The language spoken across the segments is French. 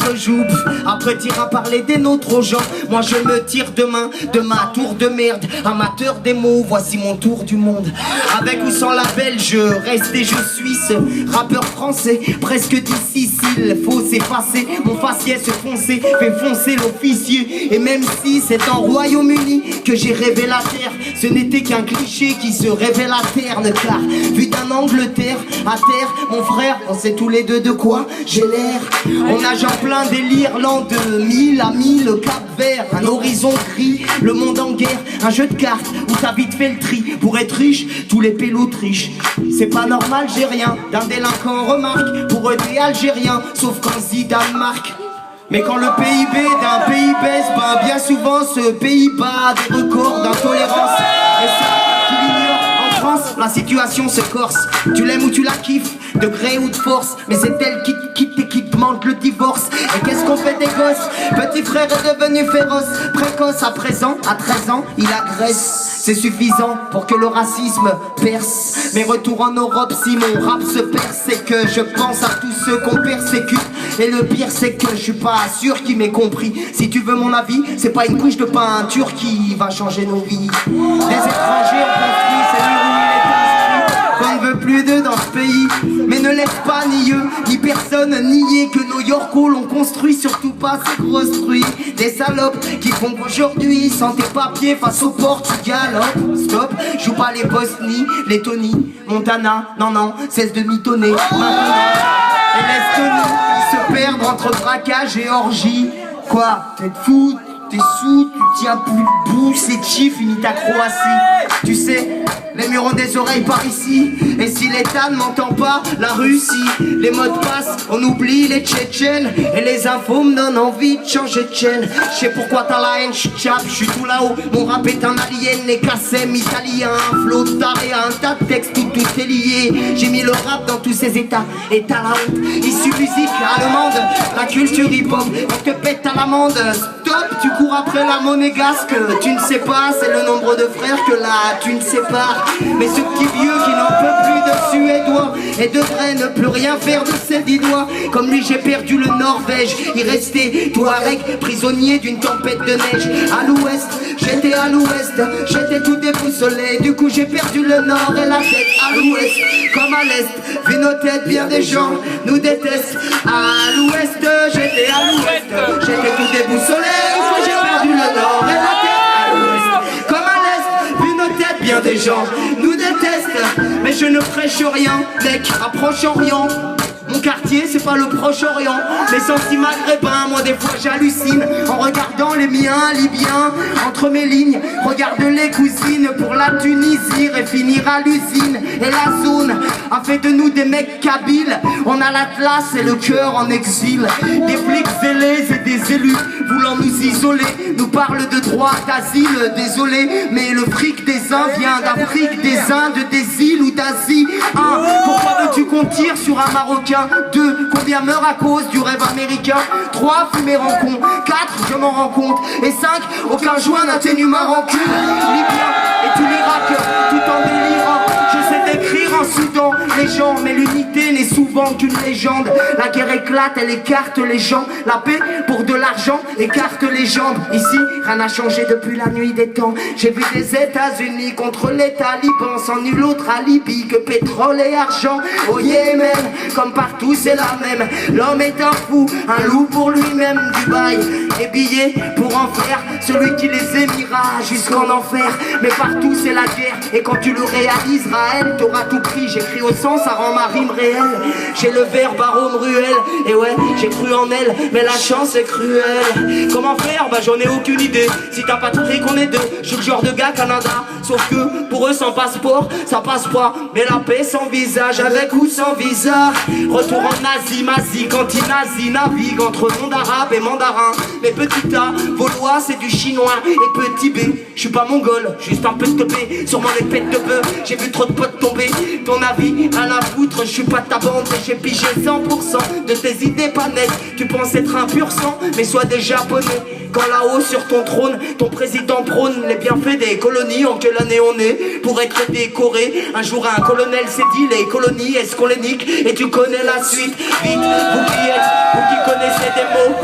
autres jouent. Après t'iras parler des nôtres aux gens. Moi je me tire demain de ma tour de merde. Amateur des mots, voici mon tour du monde. Avec ou sans label, je reste et je suis ce rappeur français, presque difficile. Faut s'effacer, mon faciès se foncer, fait foncer l'officier. Et même si c'est en Royaume-Uni que j'ai rêvé la terre, ce n'était qu'un cliché qui se révèle à terre. Car vu d'un Angleterre à terre, mon frère, on sait tous les deux de quoi j'ai l'air. On nage en plein délire, l'an 2000 à 1000, le Cap Vert, un horizon gris, le monde en guerre, un jeu de cartes où t'as vite fait le tri. Pour être riche, tous les pélos trichent. C'est pas normal, j'ai rien d'un délinquant remarque. Pour eux des Algériens, sauf quand Zidane marque. Mais quand le PIB d'un pays baisse, ben bien souvent ce pays bat des records d'intolérance. Et ça, tu l'ignores, en France, la situation se corse. Tu l'aimes ou tu la kiffes, de gré ou de force. Mais c'est elle qui te quitte et qui te demande le divorce. Et qu'est-ce qu'on fait des gosses? Petit frère est devenu féroce, précoce à présent, à 13 ans, il agresse. C'est suffisant pour que le racisme perce. Mes retours en Europe, si mon rap se perce, c'est que je pense à tous ceux qu'on persécute. Et le pire c'est que je suis pas sûr qu'ils m'aient compris. Si tu veux mon avis, c'est pas une couche de peinture qui va changer nos vies. Les étrangers ont construit ces murs où il est inscrit qu'on ne veut plus d'eux dans ce pays. Mais ne laisse pas ni eux, ni personne nier que nos Yorkos l'ont construit, surtout pas ces grosses truies. Des salopes qui font qu'aujourd'hui, sans tes papiers face au Portugal. Hop, stop, joue pas les Bosnie, les Tony, Montana, non non, cesse de mitonner. Et laisse Tony se perdre entre braquage et orgie. Quoi, t'es fou, t'es sous, tu tiens plus debout, c'est chi, finis ta Croatie. Tu sais, les murs ont des oreilles par ici. Et si l'État ne m'entend pas, la Russie. Les mots de passe, on oublie les Tchétchènes. Et les infos me donnent envie de changer de chaîne. Je sais pourquoi t'as la haine, je suis tout là-haut. Mon rap est un alien, les cassem italien. Un flow taré, un tas de textes, tout est lié. J'ai mis le rap dans tous ses états. Et t'as la honte, issu musique allemande, la culture hip-hop, on te pète à l'amende. Stop, tu cours après la monégasque. Tu ne sais pas, c'est le nombre de frères que là tu ne sépares. Mais ce petit vieux qui n'en peut plus de suédois et devrait ne plus rien faire de ses 10 doigts. Comme lui j'ai perdu le Norvège, il restait Touareg, prisonnier d'une tempête de neige. À l'ouest, j'étais à l'ouest, j'étais tout déboussolé. Du coup j'ai perdu le nord et la tête à l'ouest. Comme à l'est, vu nos têtes, bien des gens nous détestent. À l'ouest, j'étais à l'ouest, j'étais tout déboussolé. J'ai perdu le nord et la tête à l'ouest. Comme à l'est, vu nos têtes, bien des gens nous détestent. Mais je ne prêche rien, mec, approche Orient. Mon quartier c'est pas le Proche-Orient. Les sentis maghrébins, moi des fois j'hallucine en regardant les miens libyens. Entre mes lignes, regarde les cousines pour la Tunisie et finir à l'usine. Et la zone a fait de nous des mecs kabyles. On a l'Atlas et le cœur en exil. Des flics zélés et des élus voulant nous isoler nous parlent de droit d'asile. Désolé, mais le fric des uns vient d'Afrique, des Indes, des îles ou d'Asie. 1. Pourquoi veux-tu qu'on tire sur un Marocain? 2. Combien meurent à cause du rêve américain? 3. Fumer en con. 4. Je m'en rends compte. Et 5. Aucun joint n'atténue ma rancune. Libyen et tout l'Irak, tout en délirant. Je sais décrire en Soudan les gens, mais l'unité n'est souvent qu'une légende. La guerre éclate, elle écarte les gens. La paix pour de l'argent écarte les jambes. Ici, rien n'a changé depuis la nuit des temps. J'ai vu des États-Unis contre les talibans, sans nul autre alibi que pétrole et argent. Au Yémen, comme partout c'est la même. L'homme est un fou, un loup pour lui-même. Dubaï et billets pour en faire celui qui les émira jusqu'en enfer. Mais partout c'est la guerre, et quand tu le réaliseras, elle t'aura tout pris. J'écris au sang, ça rend ma rime réelle. J'ai le verbe arôme ruelle, et ouais, j'ai cru en elle, mais la chance est cruelle. Comment faire? Bah j'en ai aucune idée. Si t'as pas compris qu'on est deux, je suis le genre de gars Canada. Sauf que pour eux sans passeport, ça passe pas. Mais la paix sans visage, avec ou sans visa. Retour en Asie, Mazie, canti-nazi, navigue entre monde arabe et mandarin. Mais petit A, vaudois c'est du chinois. Et petit B, je suis pas mongol, juste un peu de topé. Sûrement des pètes de bœuf, j'ai vu trop de potes tomber. Ton avis, à la foutre, je suis pas de ta bande. Et j'ai pigé 100% de tes idées pas nettes. Tu penses être un pur sang, mais sois des japonais. Quand là-haut sur ton trône, ton président prône les bienfaits des colonies. En quelle année on est pour être décoré? Un jour un colonel s'est dit, les colonies, est-ce qu'on les nique? Et tu connais la suite. Vite, vous qui êtes, vous qui connaissez des mots,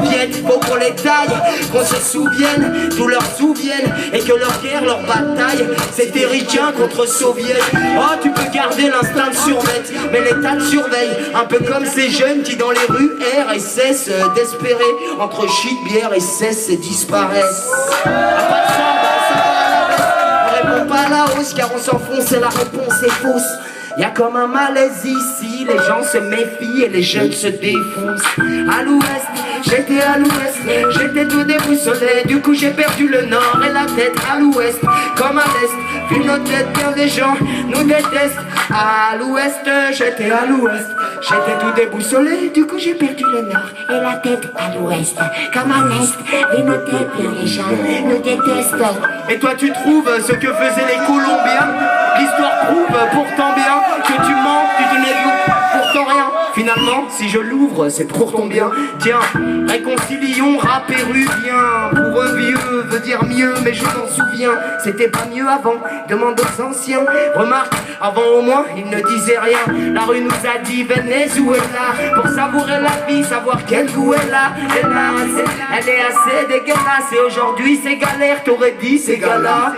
qu'on se souvienne, tout leur souviennent, et que leur guerre, leur bataille, c'était ricain contre soviet. Oh, tu peux garder l'instinct de surmettre, mais l'État te surveille, un peu comme ces jeunes qui dans les rues errent et cessent d'espérer, entre shit, bière et cessent et disparaissent. Ah, pas de ça, bah, ça va à la baisse. On répond pas à la hausse car on s'enfonce et la réponse est fausse. Y'a comme un malaise ici, les gens se méfient et les jeunes se défoncent. À l'ouest, j'étais à l'ouest, j'étais tout déboussolé, du coup j'ai perdu le nord et la tête à l'ouest, comme à l'est, vu nos têtes bien des gens nous détestent. À l'ouest, j'étais à l'ouest, j'étais tout déboussolé, du coup j'ai perdu le nord Et la tête à l'ouest, comme à l'est, vu nos têtes bien les gens nous détestent. Et toi tu trouves ce que faisaient les Colombiens? L'histoire prouve pourtant bien que tu mens, tu te négocies pourtant rien. Finalement, si je l'ouvre, c'est pour ton bien. Tiens, réconcilions rap et rubien. Pour un vieux veut dire mieux, mais je m'en souviens. C'était pas mieux avant, demande aux anciens. Remarque, avant au moins, ils ne disaient rien. La rue nous a dit Venezuela. Pour savourer la vie, savoir quel goût elle a. Elle est assez dégueulasse. Et aujourd'hui, c'est galère, t'aurais dit ces gars-là.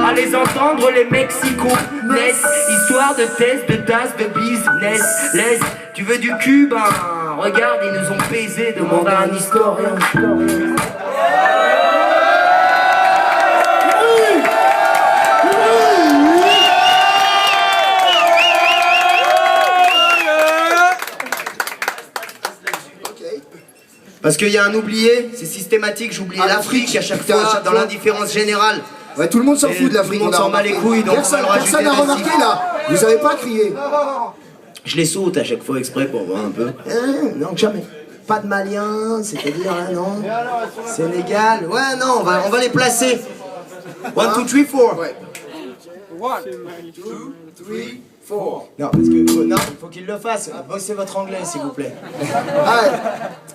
À les entendre, les Mexicos naissent. Histoire de test, de tasse, de business. Laisse, tu veux du cul, ben regarde, ils nous ont baisé, demande à un historien. Parce qu'il y a un oublié, c'est systématique, j'oublie l'Afrique à chaque fois dans l'indifférence générale. Ouais, tout le monde s'en fout de l'Afrique. Tout le monde s'en bat les couilles, donc personne n'a remarqué là. Vous avez pas crié. Je les saute à chaque fois exprès pour voir un peu. Non, jamais. Pas de Maliens, c'est-à-dire, non. Sénégal, ouais, non, on va les placer. 1, 2, 3, 4. Ouais. 1, 2, 3, 4. Non, parce que, non, il faut qu'il le fasse. Bossez votre anglais, s'il vous plaît.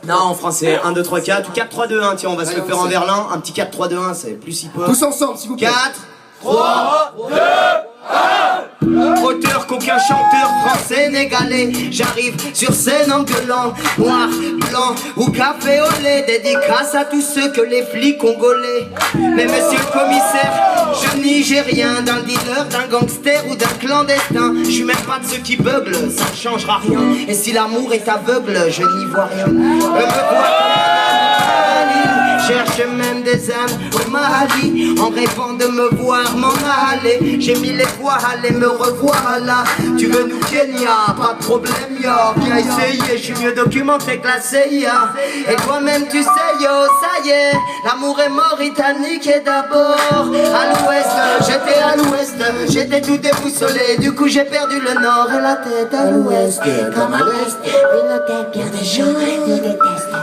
Non, en français, 1, 2, 3, 4, ou 4, 3, 2, 1, tiens, on va se le faire en verlan. Un petit 4, 3, 2, 1, c'est plus si peu. Tous ensemble, s'il vous plaît. 4, 3, 2, 1. Auteur qu'aucun chanteur français sénégalais. J'arrive sur scène en gueulant, noir, blanc ou café au lait. Dédicace à tous ceux que les flics ont gaulés. Mais monsieur le commissaire, je nigérien, d'un dealer, d'un gangster ou d'un clandestin. Je suis même pas de ceux qui beuglent, ça ne changera rien. Et si l'amour est aveugle, je n'y vois rien. Cherche même des âmes au Mali en rêvant de me voir m'en aller. J'ai mis les voiles et me revoilà là. Tu veux nous Kenya, pas de problème yo. Viens essayer, je suis mieux documenté que la CIA. Et toi-même tu sais yo, ça y est, l'amour est britannique et d'abord à l'ouest, j'étais à l'ouest, j'étais tout déboussolé. Du coup j'ai perdu le nord et la tête à l'ouest, Comme à l'est, vu nos têtes bien des gens nous détestent.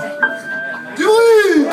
Du bruit.